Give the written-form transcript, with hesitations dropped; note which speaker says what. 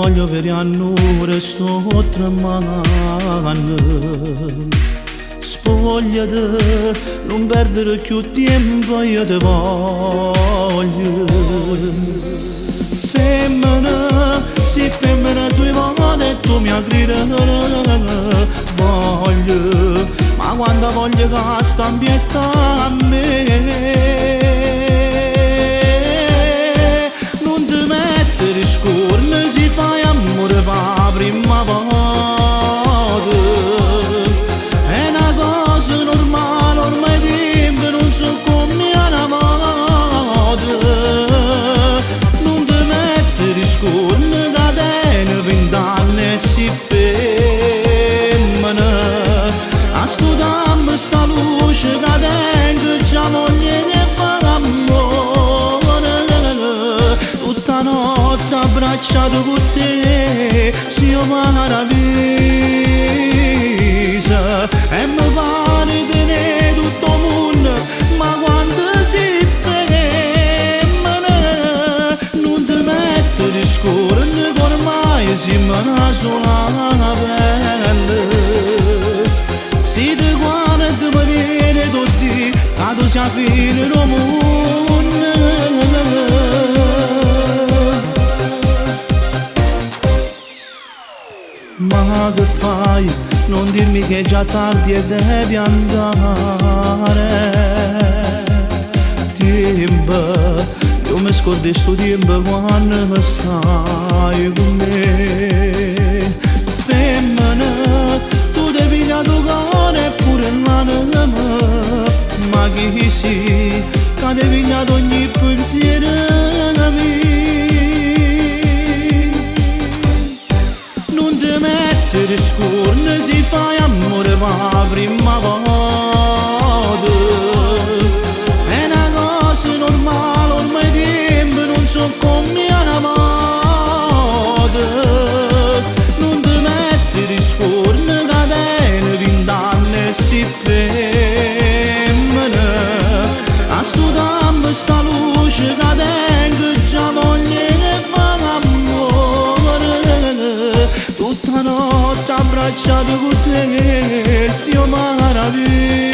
Speaker 1: voglio per annure sto tremando. Spogliati, non perdere più tempo, io ti voglio. Femmina, sì femmina, due volte tu mi aggrederai. Voglio, ma quando voglio che sta ambietta a me, non ti mettere scorne, si fai amore per la prima volta. È una cosa normale, ormai tempo non so come una volta. Non ti mettere scorne, da te 20 anni e si femmina. Ascoltammo sta luce cadente, già moglie che fa l'amore. Tutta notte abbracciato con te, si io maravisa. E mi pare tenere tutto il mondo, ma quando si femmina, non ti mettere scorne, che ormai siamo una sola pelle. Si ti guarda mi viene tutti, a tu sia fine del mondo. Ma che fai? Non dirmi che è già tardi e devi andare. Tempo, io mi scordo sto tempo quando stai con me. Femmina, tu devi la tua cuore pure l'anima, ma chi si, che devi pigliare ogni pensiero mio. Non ti mettere scorne, si fai amore per la prima volta. È una cosa normale, ormai tempo non so come una volta. Non ti mettere scorne, cadene 20 anni e si femmina. Ascoltammo sta luce cadente, già moglie che fa l'amore. Tutta notte abbracciato con te, si io maraviglia.